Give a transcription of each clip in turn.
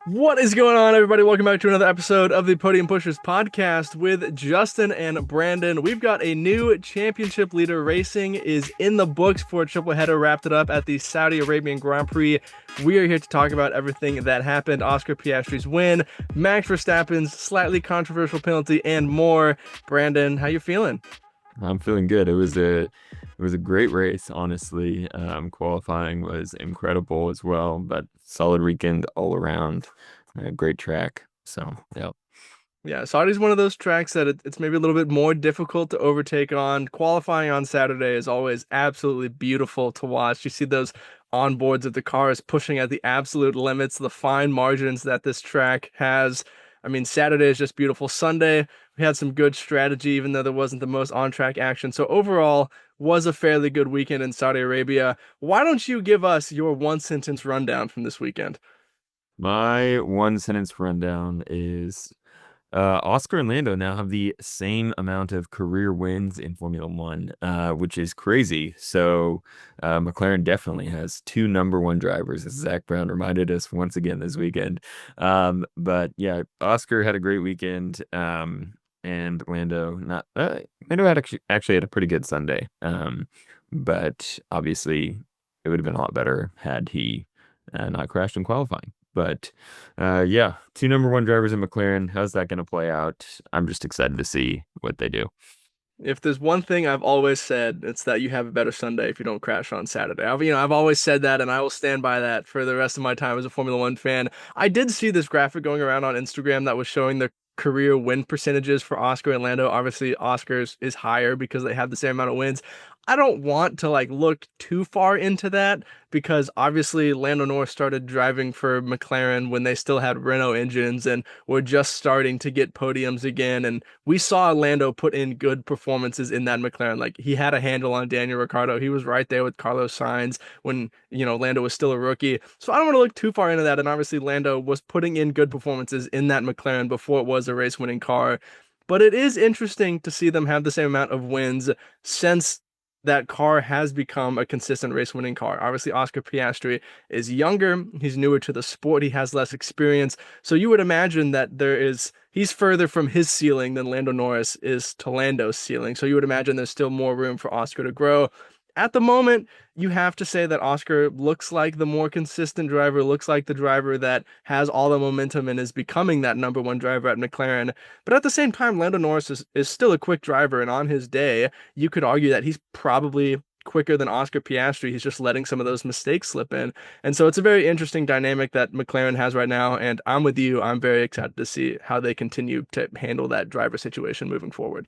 What is going on, everybody? Welcome back to another episode of the Podium Pushers podcast with Justin and Brandon. We've got a new championship leader. Racing is in the books for a triple header, wrapped it up at the Saudi Arabian Grand Prix. We are here to talk about everything that happened, Oscar Piastri's win, Max Verstappen's slightly controversial penalty, and more. Brandon, how you feeling? I'm feeling good. It was a great race, honestly. Qualifying was incredible as well, but solid weekend all around. Great track. So, yeah. Yeah, Saudi's one of those tracks that it's maybe a little bit more difficult to overtake on. Qualifying on Saturday is always absolutely beautiful to watch. You see those onboards of the cars pushing at the absolute limits, the fine margins that this track has. I mean, Saturday is just beautiful. Sunday, we had some good strategy, even though there wasn't the most on-track action. So overall, was a fairly good weekend in Saudi Arabia. Why don't you give us your one-sentence rundown from this weekend? My one sentence rundown is Oscar and Lando now have the same amount of career wins in Formula One, which is crazy. So McLaren definitely has two number one drivers, as Zach Brown reminded us once again this weekend. But yeah, Oscar had a great weekend, and Lando not Lando had actually had a pretty good Sunday. But obviously it would have been a lot better had he not crashed in qualifying. But yeah, two number one drivers in McLaren. How's that going to play out? I'm just excited to see what they do. If there's one thing I've always said, it's that you have a better Sunday if you don't crash on Saturday. I've always said that, and I will stand by that for the rest of my time as a Formula One fan. I did see this graphic going around on Instagram that was showing the career win percentages for Oscar and Lando. Obviously, Oscar's is higher because they have the same amount of wins. I don't want to look too far into that because obviously Lando Norris started driving for McLaren when they still had Renault engines and were just starting to get podiums again. And we saw Lando put in good performances in that McLaren. Like he had a handle on Daniel Ricciardo. He was right there with Carlos Sainz when, Lando was still a rookie. So I don't want to look too far into that. And obviously Lando was putting in good performances in that McLaren before it was a race winning car. But it is interesting to see them have the same amount of wins since that car has become a consistent race winning car. Obviously, Oscar Piastri is younger, he's newer to the sport, he has less experience. So you would imagine that he's further from his ceiling than Lando Norris is to Lando's ceiling. So you would imagine there's still more room for Oscar to grow. At the moment, you have to say that Oscar looks like the more consistent driver, looks like the driver that has all the momentum and is becoming that number one driver at McLaren. But at the same time, Lando Norris is still a quick driver, and on his day, you could argue that he's probably quicker than Oscar Piastri. He's just letting some of those mistakes slip in. And so it's a very interesting dynamic that McLaren has right now. And I'm with you. I'm very excited to see how they continue to handle that driver situation moving forward.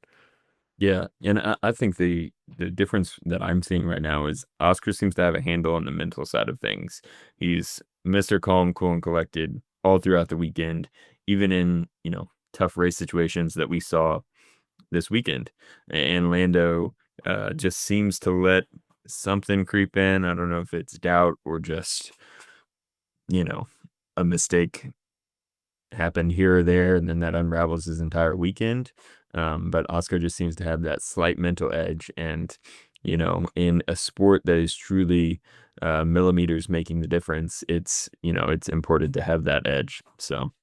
Yeah, and I think the difference that I'm seeing right now is Oscar seems to have a handle on the mental side of things. He's Mr. Calm, cool, and collected all throughout the weekend, even in, tough race situations that we saw this weekend. And Lando just seems to let something creep in. I don't know if it's doubt or just, you know, a mistake happened here or there, and then that unravels his entire weekend. But Oscar just seems to have that slight mental edge. And, in a sport that is truly millimeters making the difference, it's important to have that edge. So,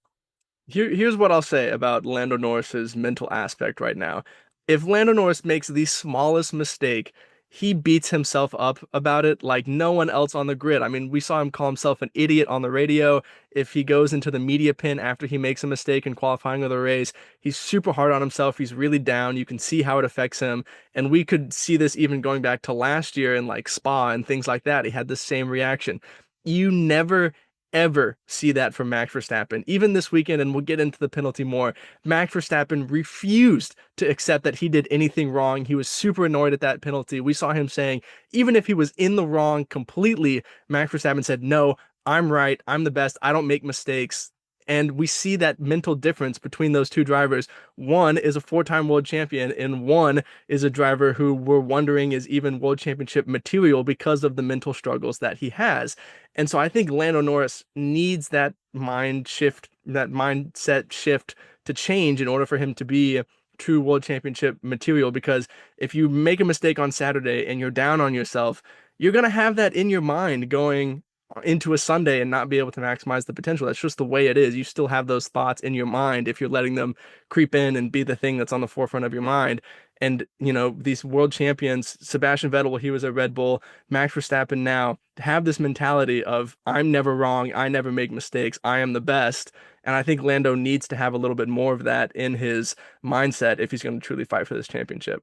Here's what I'll say about Lando Norris's mental aspect right now. If Lando Norris makes the smallest mistake, he beats himself up about it like no one else on the grid. I mean, we saw him call himself an idiot on the radio. If he goes into the media pen after he makes a mistake in qualifying of the race, he's super hard on himself. He's really down. You can see how it affects him. And we could see this even going back to last year in Spa and things like that. He had the same reaction. You never ever see that from Max Verstappen. Even this weekend, and we'll get into the penalty more, Max Verstappen refused to accept that he did anything wrong. He was super annoyed at that penalty. We saw him saying, even if he was in the wrong completely, Max Verstappen said, no, I'm right. I'm the best. I don't make mistakes. And we see that mental difference between those two drivers. One is a four-time world champion, and one is a driver who we're wondering is even world championship material because of the mental struggles that he has. And so I think Lando Norris needs that mind shift, that mindset shift to change in order for him to be true world championship material. Because if you make a mistake on Saturday and you're down on yourself, you're going to have that in your mind going, into a Sunday and not be able to maximize the potential. That's just the way it is. You still have those thoughts in your mind if you're letting them creep in and be the thing that's on the forefront of your mind. And, these world champions, Sebastian Vettel, he was a Red Bull, Max Verstappen now, have this mentality of, I'm never wrong, I never make mistakes, I am the best. And I think Lando needs to have a little bit more of that in his mindset if he's going to truly fight for this championship.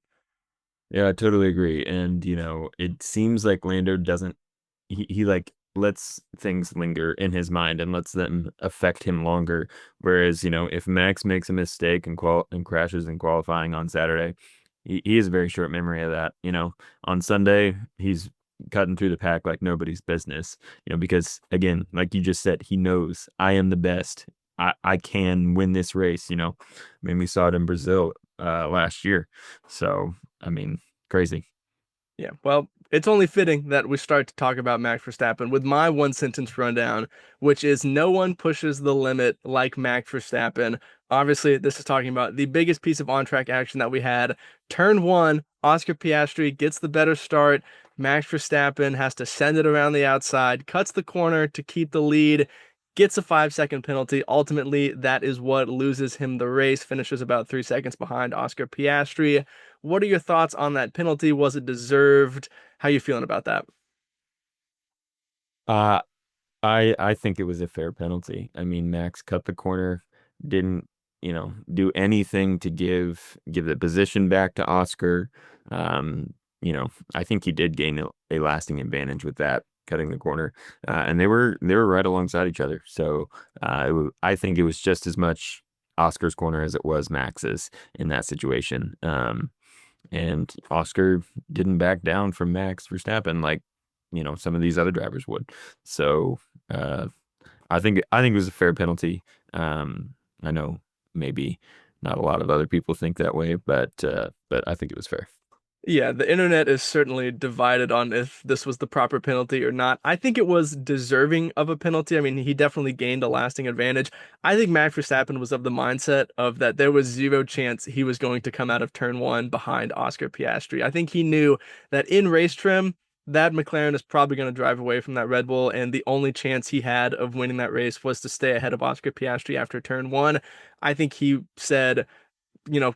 Yeah, I totally agree. And, it seems like Lando doesn't he like lets things linger in his mind and lets them affect him longer. Whereas, if Max makes a mistake and crashes in qualifying on Saturday, he has a very short memory of that. On Sunday, he's cutting through the pack like nobody's business, because again, like you just said, he knows I am the best. I can win this race, I mean, we saw it in Brazil last year. So, I mean, crazy. Yeah, well, it's only fitting that we start to talk about Max Verstappen with my one sentence rundown, which is no one pushes the limit like Max Verstappen. Obviously, this is talking about the biggest piece of on-track action that we had. Turn one, Oscar Piastri gets the better start. Max Verstappen has to send it around the outside, cuts the corner to keep the lead, gets a 5-second penalty. Ultimately, that is what loses him the race, finishes about 3 seconds behind Oscar Piastri. What are your thoughts on that penalty? Was it deserved? How you feeling about that? Uh, I think it was a fair penalty. I mean, Max cut the corner, didn't, do anything to give the position back to Oscar. I think he did gain a lasting advantage with that cutting the corner, and they were right alongside each other. So I think it was just as much Oscar's corner as it was Max's in that situation. And Oscar didn't back down from Max Verstappen like some of these other drivers would. So uh, I think it was a fair penalty. I know maybe not a lot of other people think that way, but I think it was fair. Yeah, the internet is certainly divided on if this was the proper penalty or not. I think it was deserving of a penalty. I mean, he definitely gained a lasting advantage. I think Max Verstappen was of the mindset of that there was zero chance he was going to come out of turn one behind Oscar Piastri. I think he knew that in race trim, that McLaren is probably going to drive away from that Red Bull, and the only chance he had of winning that race was to stay ahead of Oscar Piastri after turn one. I think he said,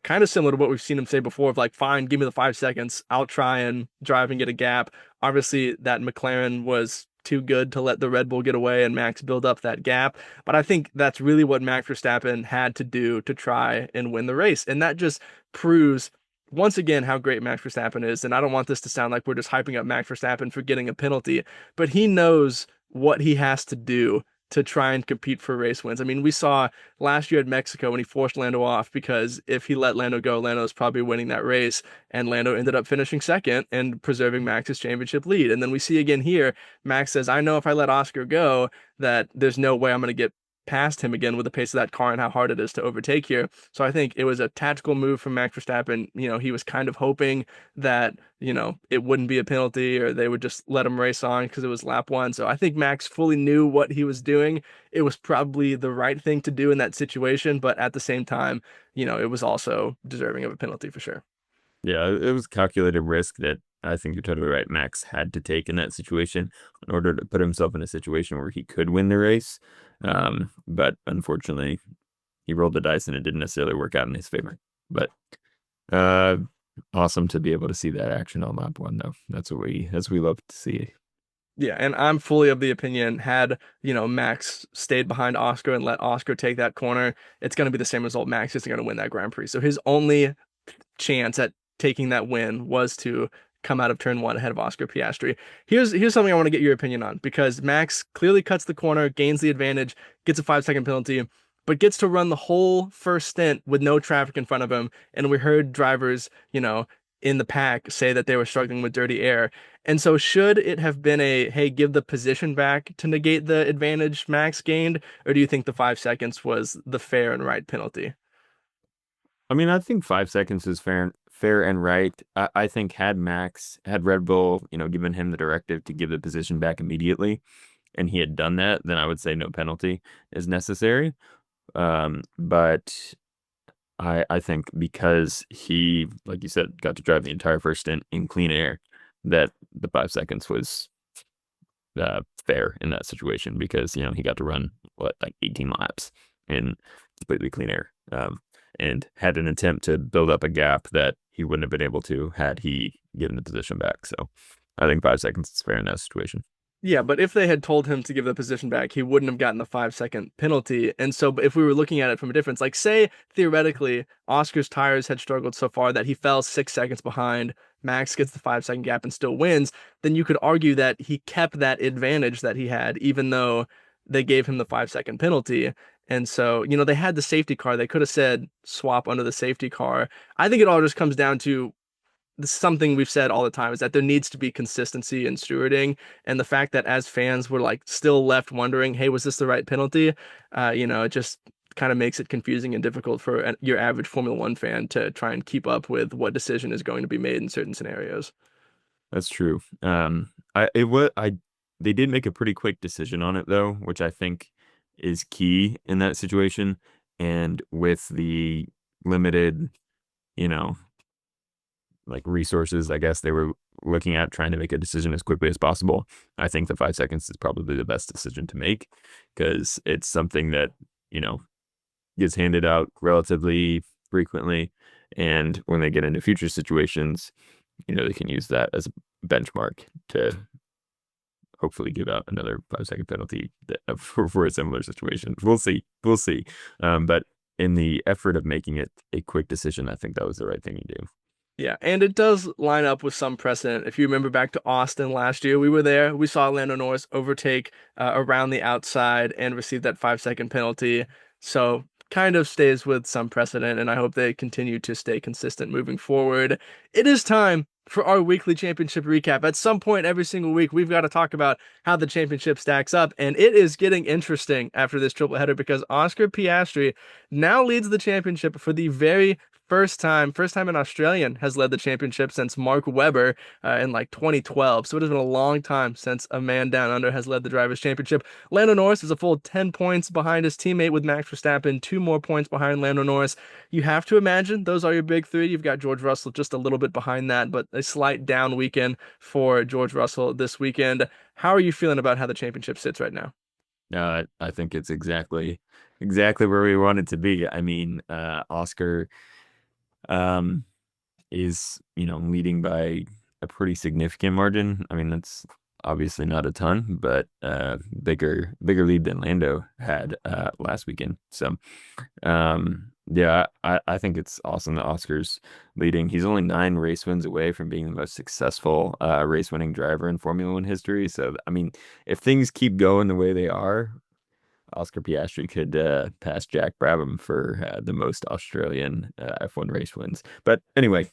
kind of similar to what we've seen him say before of like, fine, give me the 5 seconds. I'll try and drive and get a gap. Obviously, that McLaren was too good to let the Red Bull get away and Max build up that gap. But I think that's really what Max Verstappen had to do to try and win the race. And that just proves once again how great Max Verstappen is. And I don't want this to sound like we're just hyping up Max Verstappen for getting a penalty, but he knows what he has to do to try and compete for race wins. I mean, we saw last year at Mexico when he forced Lando off because if he let Lando go, Lando was probably winning that race, and Lando ended up finishing second and preserving Max's championship lead. And then we see again here, Max says, I know if I let Oscar go, that there's no way I'm going to get past him again with the pace of that car and how hard it is to overtake here. So I think it was a tactical move from Max Verstappen. He was kind of hoping that, it wouldn't be a penalty or they would just let him race on because it was lap one. So I think Max fully knew what he was doing. It was probably the right thing to do in that situation, but at the same time, it was also deserving of a penalty for sure. Yeah, it was calculated risk that I think you're totally right. Max had to take in that situation in order to put himself in a situation where he could win the race. But unfortunately, he rolled the dice and it didn't necessarily work out in his favor. But uh, awesome to be able to see that action on lap one, though. That's what we love to see. Yeah, and I'm fully of the opinion had, Max stayed behind Oscar and let Oscar take that corner, it's going to be the same result. Max isn't going to win that Grand Prix. So his only chance at taking that win was to come out of turn one ahead of Oscar Piastri. Here's something I want to get your opinion on because Max clearly cuts the corner, gains the advantage, gets a 5 second penalty, but gets to run the whole first stint with no traffic in front of him. And we heard drivers, in the pack say that they were struggling with dirty air. And so should it have been a, hey, give the position back to negate the advantage Max gained, or do you think the 5 seconds was the fair and right penalty? I mean, I think 5 seconds is fair and right. I think had Red Bull, given him the directive to give the position back immediately, and he had done that, then I would say no penalty is necessary. But I think because he, like you said, got to drive the entire first stint in clean air, that the 5 seconds was fair in that situation because he got to run what, like 18 laps in completely clean air, and had an attempt to build up a gap that he wouldn't have been able to had he given the position back. So I think 5 seconds is fair in that situation. Yeah, but if they had told him to give the position back, he wouldn't have gotten the 5 second penalty. And so, if we were looking at it from a difference, like say theoretically, Oscar's tires had struggled so far that he fell 6 seconds behind, Max gets the 5 second gap and still wins, then you could argue that he kept that advantage that he had, even though they gave him the 5 second penalty. And so, they had the safety car. They could have said swap under the safety car. I think it all just comes down to something we've said all the time is that there needs to be consistency in stewarding, and the fact that as fans we're like still left wondering, hey, was this the right penalty? It just kind of makes it confusing and difficult for your average Formula One fan to try and keep up with what decision is going to be made in certain scenarios. That's true. I they did make a pretty quick decision on it though, which I think is key in that situation. And with the limited, you know, like resources, I guess they were looking at trying to make a decision as quickly as possible. I think the 5 seconds is probably the best decision to make because it's something that, you know, gets handed out relatively frequently. And when they get into future situations, they can use that as a benchmark to hopefully give out another 5 second penalty for a similar situation. We'll see. We'll see. But in the effort of making it a quick decision, I think that was the right thing to do. Yeah, and it does line up with some precedent. If you remember back to Austin last year, we were there. We saw Lando Norris overtake around the outside and receive that 5 second penalty. So kind of stays with some precedent, and I hope they continue to stay consistent moving forward. It is time for our weekly championship recap. At some point every single week, we've got to talk about how the championship stacks up, and it is getting interesting after this triple header because Oscar Piastri now leads the championship for the very first time an Australian has led the championship since Mark Webber in like 2012. So it has been a long time since a man down under has led the Drivers' Championship. Lando Norris is a full 10 points behind his teammate with Max Verstappen, 2 more points behind Lando Norris. You have to imagine those are your big three. You've got George Russell just a little bit behind that, but a slight down weekend for George Russell this weekend. How are you feeling about how the championship sits right now? No, I think it's exactly where we want it to be. I mean, Oscar um, is, leading by a pretty significant margin. I mean, that's obviously not a ton, but bigger lead than Lando had last weekend. So, yeah, I think it's awesome that Oscar's leading. He's only 9 race wins away from being the most successful race winning driver in Formula One history. So, I mean, if things keep going the way they are, Oscar Piastri could pass Jack Brabham for the most Australian F1 race wins. But anyway,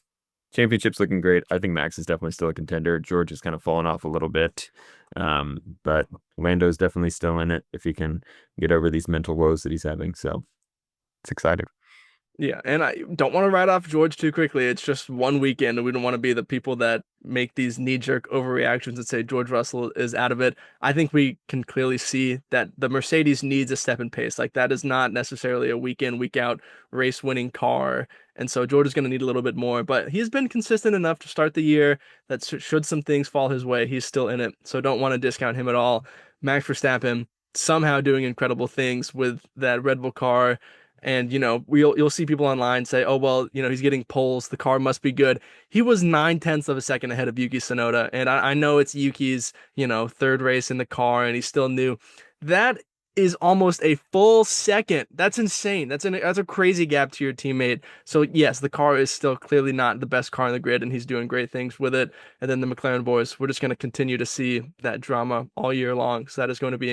championship's looking great. I think Max is definitely still a contender. George has kind of fallen off a little bit. But Lando's definitely still in it if he can get over these mental woes that he's having. So it's exciting. Yeah, and I don't want to write off George too quickly. It's just one weekend, and we don't want to be the people that make these knee-jerk overreactions and say George Russell is out of it. I think we can clearly see that the Mercedes needs a step in pace. Like that is not necessarily a week in, week out race-winning car, and so George is going to need a little bit more. But he's been consistent enough to start the year that should some things fall his way, he's still in it. So don't want to discount him at all. Max Verstappen somehow doing incredible things with that Red Bull car. And you'll see people online say, "Oh well, he's getting poles. The car must be good." He was 9/10 of a second ahead of Yuki Tsunoda, and I know it's Yuki's third race in the car, and he's still new. That is almost a full second. That's insane. That's a crazy gap to your teammate. So yes, the car is still clearly not the best car on the grid, and he's doing great things with it. And then the McLaren boys, we're just going to continue to see that drama all year long. So that is going to be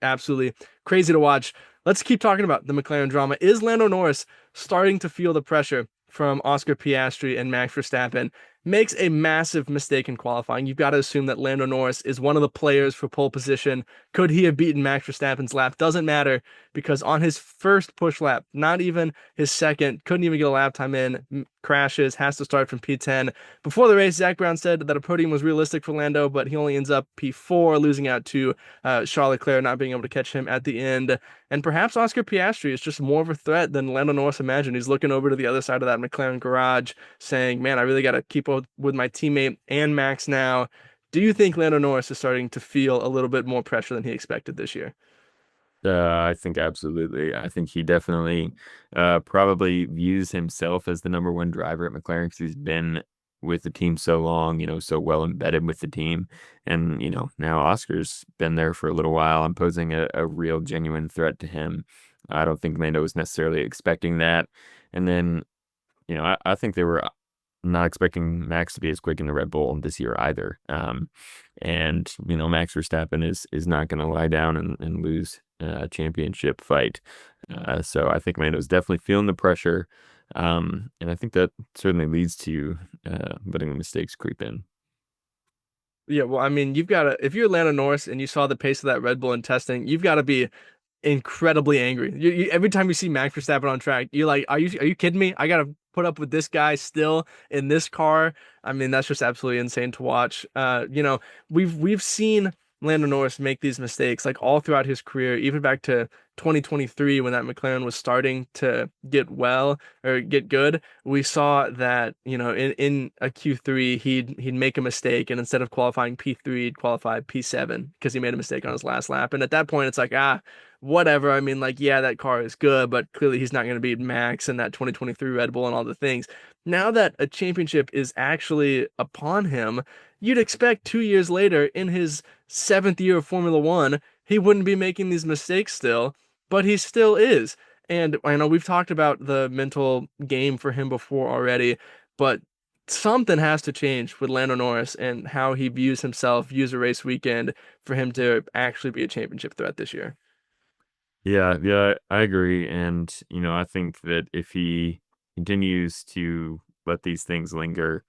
absolutely crazy to watch. Let's keep talking about the McLaren drama. Is Lando Norris starting to feel the pressure from Oscar Piastri and Max Verstappen? Makes a massive mistake in qualifying. You've got to assume that Lando Norris is one of the players for pole position. Could he have beaten Max Verstappen's lap? Doesn't matter because on his first push lap, not even his second, couldn't even get a lap time in, crashes, has to start from P10. Before the race, Zach Brown said that a podium was realistic for Lando, but he only ends up P4, losing out to Charles Leclerc, not being able to catch him at the end. And perhaps Oscar Piastri is just more of a threat than Lando Norris imagined. He's looking over to the other side of that McLaren garage saying, man, I really got to keep up with my teammate and Max now. Do you think Lando Norris is starting to feel a little bit more pressure than he expected this year? I think absolutely. I think he definitely probably views himself as the number one driver at McLaren because he's been with the team so long, so well embedded with the team. And, now Oscar's been there for a little while and posing a real genuine threat to him. I don't think Lando was necessarily expecting that. And then, I think they were not expecting Max to be as quick in the Red Bull this year either. And Max Verstappen is not going to lie down and lose a championship fight. So I think Lando's definitely feeling the pressure, and I think that certainly leads to letting the mistakes creep in. Yeah, well, I mean, you've got to, if you're Lando Norris and you saw the pace of that Red Bull in testing, you've got to be incredibly angry. Every time you see Max Verstappen on track, you're like, are you kidding me? I gotta put up with this guy still in this car. I mean, that's just absolutely insane to watch. We've seen Lando Norris make these mistakes like all throughout his career, even back to 2023 when that McLaren was starting to get well or get good. We saw that, in a Q3 he'd make a mistake and instead of qualifying P3, he'd qualify P7 because he made a mistake on his last lap. And at that point it's like, whatever. I mean, like, yeah, that car is good, but clearly he's not going to beat Max and that 2023 Red Bull and all the things. Now that a championship is actually upon him, you'd expect 2 years later, in his seventh year of Formula One, he wouldn't be making these mistakes still, but he still is. And I know we've talked about the mental game for him before already, but something has to change with Lando Norris and how he views himself, views a race weekend for him to actually be a championship threat this year. Yeah, yeah, I agree. And, I think that if he continues to let these things linger,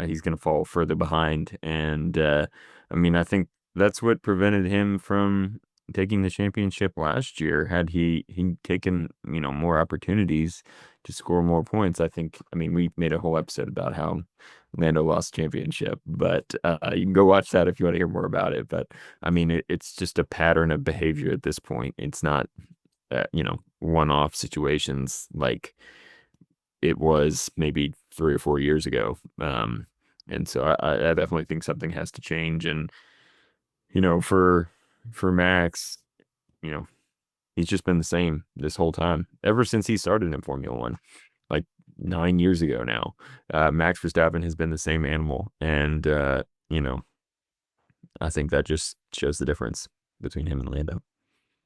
he's going to fall further behind. And, I mean, I think that's what prevented him from taking the championship last year. Had he taken, more opportunities to score more points, I mean, we made a whole episode about how Lando lost championship, but you can go watch that if you want to hear more about it. But I mean, it's just a pattern of behavior at this point. It's not, one-off situations like it was maybe 3 or 4 years ago. And so I definitely think something has to change. And for Max, you know, he's just been the same this whole time ever since he started in Formula One, like 9 years ago now. Max Verstappen has been the same animal, and I think that just shows the difference between him and Lando.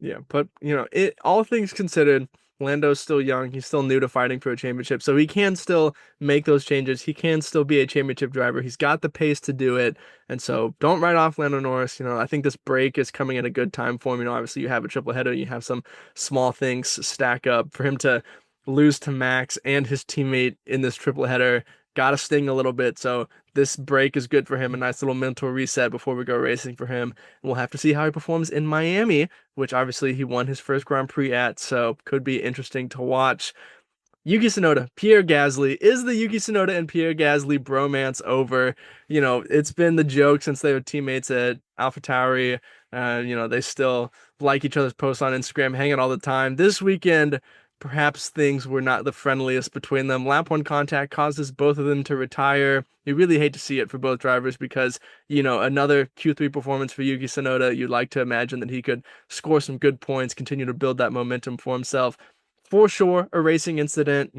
Yeah, but it all things considered, Lando's still young. He's still new to fighting for a championship, so he can still make those changes. He can still be a championship driver. He's got the pace to do it, and so don't write off Lando Norris. I think this break is coming at a good time for him. Obviously you have a triple header, you have some small things stack up for him to lose to Max and his teammate in this triple header. Got to sting a little bit, so this break is good for him. A nice little mental reset before we go racing for him. And we'll have to see how he performs in Miami, which obviously he won his first Grand Prix at, so could be interesting to watch. Yuki Tsunoda, Pierre Gasly. Is the Yuki Tsunoda and Pierre Gasly bromance over? It's been the joke since they were teammates at AlphaTauri. They still like each other's posts on Instagram, hanging all the time. This weekend, perhaps things were not the friendliest between them. Lap one contact causes both of them to retire. You really hate to see it for both drivers because, another Q3 performance for Yuki Tsunoda, you'd like to imagine that he could score some good points, continue to build that momentum for himself. For sure, a racing incident,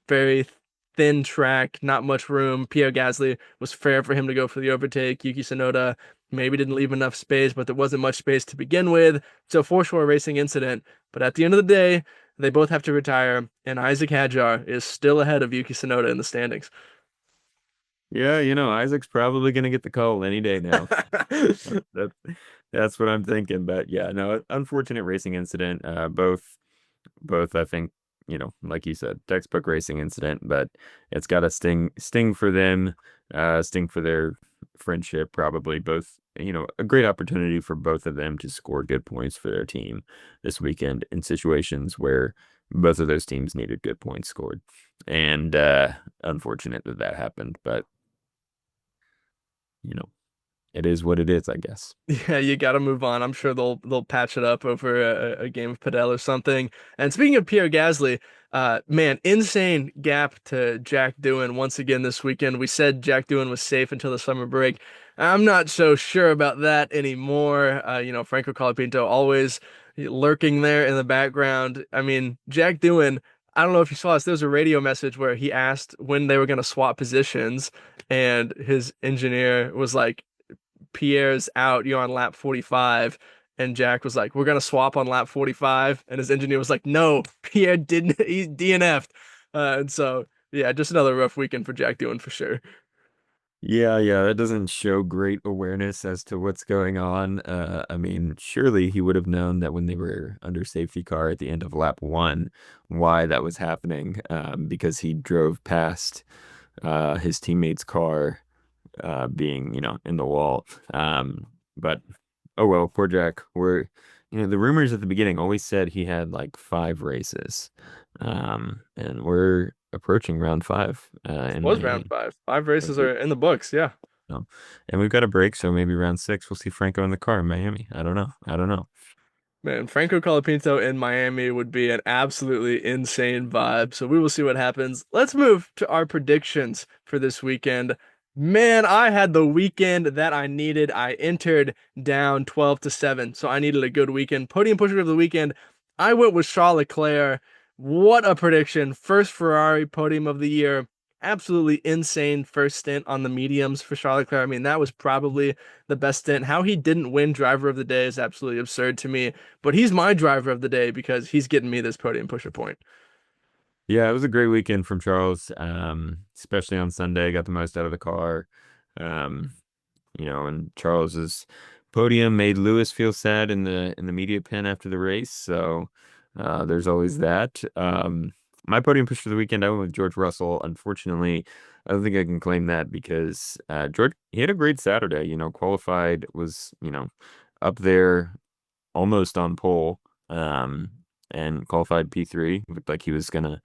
very thin track, not much room. Pierre Gasly was fair for him to go for the overtake. Yuki Tsunoda maybe didn't leave enough space, but there wasn't much space to begin with. So for sure, a racing incident. But at the end of the day, they both have to retire, and Isaac Hadjar is still ahead of Yuki Tsunoda in the standings. Yeah, Isaac's probably gonna get the call any day now. That, that's what I'm thinking. But yeah, no, unfortunate racing incident. Both I think, like you said, textbook racing incident, but it's got a sting for them, sting for their friendship, probably both, a great opportunity for both of them to score good points for their team this weekend in situations where both of those teams needed good points scored. And unfortunate that happened, but you know, it is what it is, I guess. Yeah, you got to move on. I'm sure they'll patch it up over a game of Padel or something. And speaking of Pierre Gasly, man, insane gap to Jack Doohan once again this weekend. We said Jack Doohan was safe until the summer break. I'm not so sure about that anymore. Franco Colapinto always lurking there in the background. I mean, Jack Doohan, I don't know if you saw this, there was a radio message where he asked when they were going to swap positions, and his engineer was like, Pierre's out, you're on lap 45. And Jack was like, we're going to swap on lap 45. And his engineer was like, no, Pierre didn't, he DNF'd. And so, yeah, just another rough weekend for Jack Doohan for sure. Yeah, that doesn't show great awareness as to what's going on. I mean, surely he would have known that when they were under safety car at the end of lap one, why that was happening, because he drove past his teammate's car being, in the wall. But oh well, poor Jack. The rumors at the beginning always said he had like 5 races, and we're approaching round 5 This in was round Miami. 5. 5 races are in the books. Yeah. So, and we've got a break, so maybe round 6 we'll see Franco in the car in Miami. I don't know. I don't know. Man, Franco Colapinto in Miami would be an absolutely insane vibe. So we will see what happens. Let's move to our predictions for this weekend. Man, I had the weekend that I needed. I entered down 12-7, so I needed a good weekend. Podium pusher of the weekend, I went with Charles Leclerc. What a prediction. First Ferrari podium of the year. Absolutely insane first stint on the mediums for Charles Leclerc. I mean, that was probably the best stint. How he didn't win driver of the day is absolutely absurd to me, but he's my driver of the day because he's getting me this podium pusher point. Yeah, it was a great weekend from Charles, especially on Sunday. Got the most out of the car. Um, and Charles's podium made Lewis feel sad in the media pen after the race. So there's always that. My podium push for the weekend, I went with George Russell. Unfortunately, I don't think I can claim that because George he had a great Saturday. Qualified was up there almost on pole. Um, and qualified P3. Looked like he was gonna,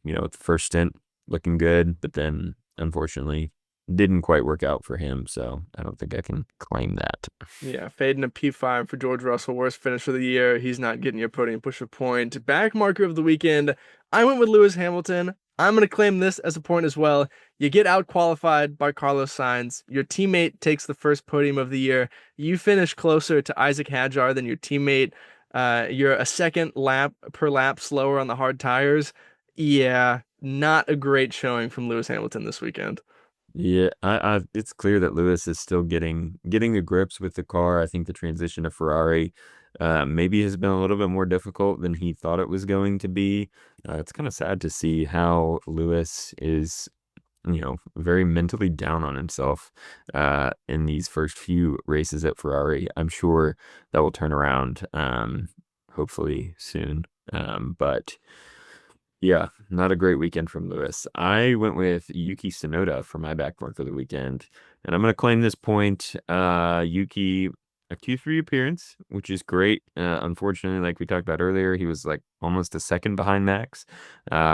the first stint looking good, but then unfortunately didn't quite work out for him. So I don't think I can claim that. Yeah, fading a P5 for George Russell, worst finish of the year. He's not getting your podium pusher point. Back marker of the weekend, I went with Lewis Hamilton. I'm going to claim this as a point as well. You get out qualified by Carlos Sainz. Your teammate takes the first podium of the year. You finish closer to Isaac Hadjar than your teammate. You're a second lap per lap slower on the hard tires. Yeah, not a great showing from Lewis Hamilton this weekend. Yeah, it's clear that Lewis is still getting the grips with the car. I think the transition to Ferrari maybe has been a little bit more difficult than he thought it was going to be. It's kind of sad to see how Lewis is, very mentally down on himself in these first few races at Ferrari. I'm sure that will turn around, hopefully soon. But yeah, not a great weekend from Lewis. I went with Yuki Tsunoda for my backmark of the weekend, and I'm going to claim this point. Yuki, a Q3 appearance, which is great. Unfortunately, like we talked about earlier, he was like almost a second behind Max,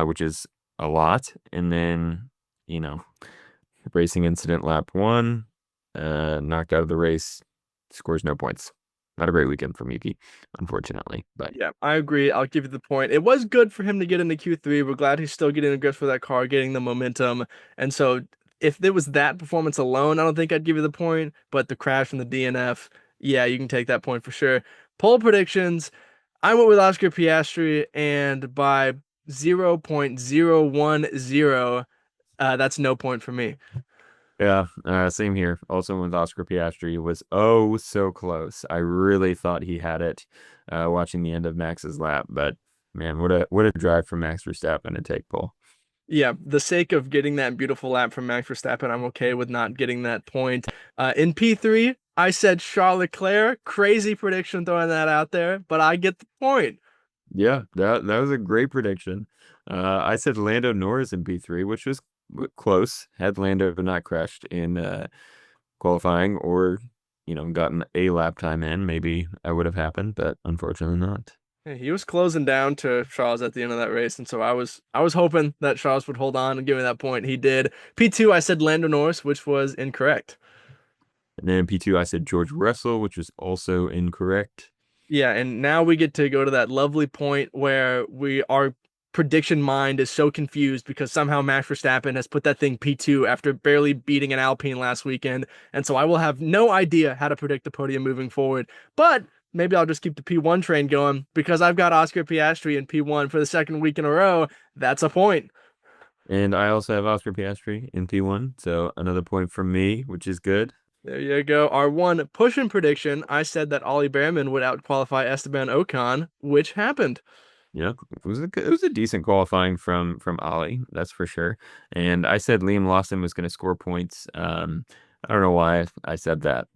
which is a lot. And then, you know, racing incident lap one, knocked out of the race, scores no points. Not a great weekend from Yuki, unfortunately, but Yeah, I agree. I'll give you the point. It was good for him to get into Q3. We're glad he's still getting the grips for that car, getting the momentum. And so if there was that performance alone, I don't think I'd give you the point. But the crash from the DNF, yeah, you can take that point for sure. Poll predictions, I went with Oscar Piastri, and by 0.010, that's no point for me. yeah, same here. Also with Oscar Piastri was oh so close. I really thought he had it watching the end of Max's lap, but man, what a drive from Max Verstappen to take pole. Yeah, the sake of getting that beautiful lap from Max Verstappen, I'm okay with not getting that point. In P3, I said Charles Leclerc. Crazy prediction throwing that out there, but I get the point. Yeah, that was a great prediction. I said Lando Norris in P3, which was close. Had Lando not crashed in qualifying or gotten a lap time in, maybe I would have happened, but unfortunately not. Hey, he was closing down to Charles at the end of that race, and so I was hoping that Charles would hold on and give me that point. He did. P2, I said Lando Norris, which was incorrect. And then in P2, I said George Russell, which was also incorrect. Yeah, and now we get to go to that lovely point where we are prediction mind is so confused because somehow Max Verstappen has put that thing P2 after barely beating an Alpine last weekend. And so I will have no idea how to predict the podium moving forward. But maybe I'll just keep the P1 train going because I've got Oscar Piastri in P1 for the second week in a row. That's a point. And I also have Oscar Piastri in P1, so another point from me, which is good. There you go. Our one push-in prediction, I said that Ollie Behrman would outqualify Esteban Ocon, which happened. Yeah, it was a decent qualifying from Ollie, that's for sure. And I said Liam Lawson was going to score points. I don't know why I said that.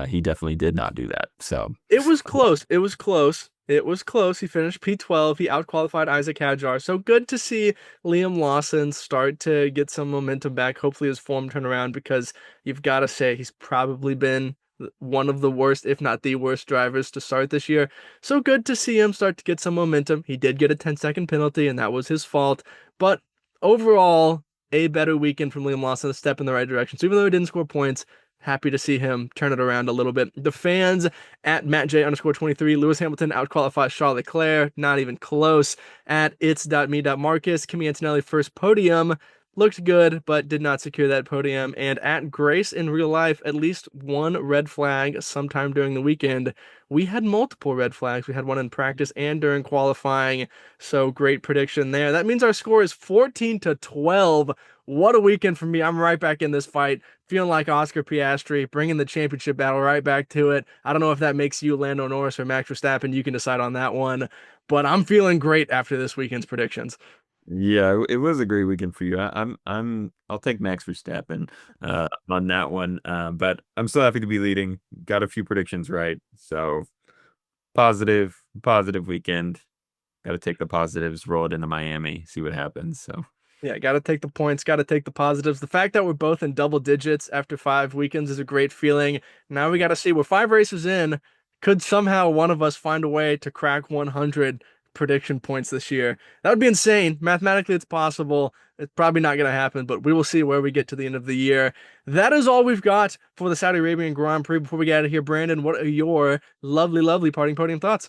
He definitely did not do that. So It was close. It was close. It was close. He finished P12. He outqualified Isaac Hadjar. So good to see Liam Lawson start to get some momentum back. Hopefully his form turn around because you've got to say he's probably been one of the worst, if not the worst drivers to start this year. So good to see him start to get some momentum. He did get a 10-second penalty and that was his fault. But overall, a better weekend from Liam Lawson, a step in the right direction. So even though he didn't score points, happy to see him turn it around a little bit. The fans at MattJ_23, Lewis Hamilton outqualified Charles Leclerc, not even close. At its.me.marcus, Kimi Antonelli first podium, looked good, but did not secure that podium. And at Grace in real life, at least one red flag sometime during the weekend. We had multiple red flags. We had one in practice and during qualifying. So great prediction there. That means our score is 14-12. What a weekend for me. I'm right back in this fight, feeling like Oscar Piastri, bringing the championship battle right back to it. I don't know if that makes you Lando Norris or Max Verstappen. You can decide on that one. But I'm feeling great after this weekend's predictions. yeah, it was a great weekend for you. I'll take Max Verstappen on that one. But I'm so happy to be leading. Got a few predictions right. So positive weekend. Got to take the positives, roll it into Miami, see what happens. So Yeah, got to take the points, got to take the positives. The fact that we're both in double digits after 5 weekends is a great feeling. Now we got to see, we're 5 races in. Could somehow one of us find a way to crack 100 prediction points this year? That would be insane. Mathematically, it's possible. It's probably not going to happen, but we will see where we get to the end of the year. That is all we've got for the Saudi Arabian Grand Prix. Before we get out of here, Brandon, what are your lovely parting podium thoughts?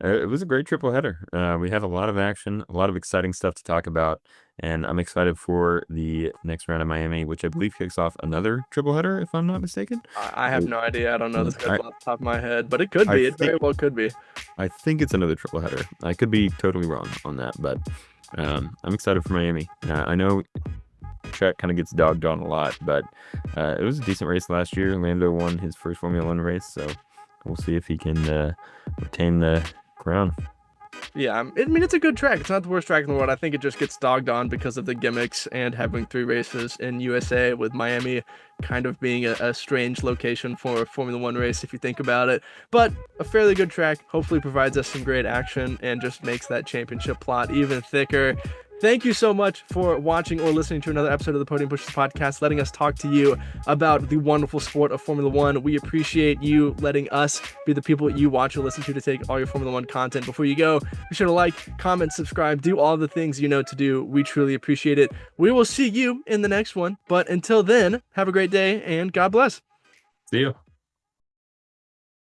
it was a great triple header. We had a lot of action, a lot of exciting stuff to talk about, and I'm excited for the next round of Miami, which I believe kicks off another triple header, if I'm not mistaken. I have no idea. I don't know the I, schedule off the top of my head, but it could I be. It very think well could be. I think it's another triple header. I could be totally wrong on that, but I'm excited for Miami. I know track kind of gets dogged on a lot, but it was a decent race last year. Lando won his first Formula One race, so we'll see if he can retain the crown. Yeah, I mean, it's a good track. It's not the worst track in the world. I think it just gets dogged on because of the gimmicks and having 3 races in USA, with Miami kind of being a strange location for a Formula One race if you think about it. But a fairly good track, hopefully provides us some great action and just makes that championship plot even thicker. Thank you so much for watching or listening to another episode of the Podium Pushers podcast, letting us talk to you about the wonderful sport of Formula One. We appreciate you letting us be the people you watch or listen to take all your Formula One content. Before you go, be sure to like, comment, subscribe, do all the things you know to do. We truly appreciate it. We will see you in the next one. But until then, have a great day and God bless. See you.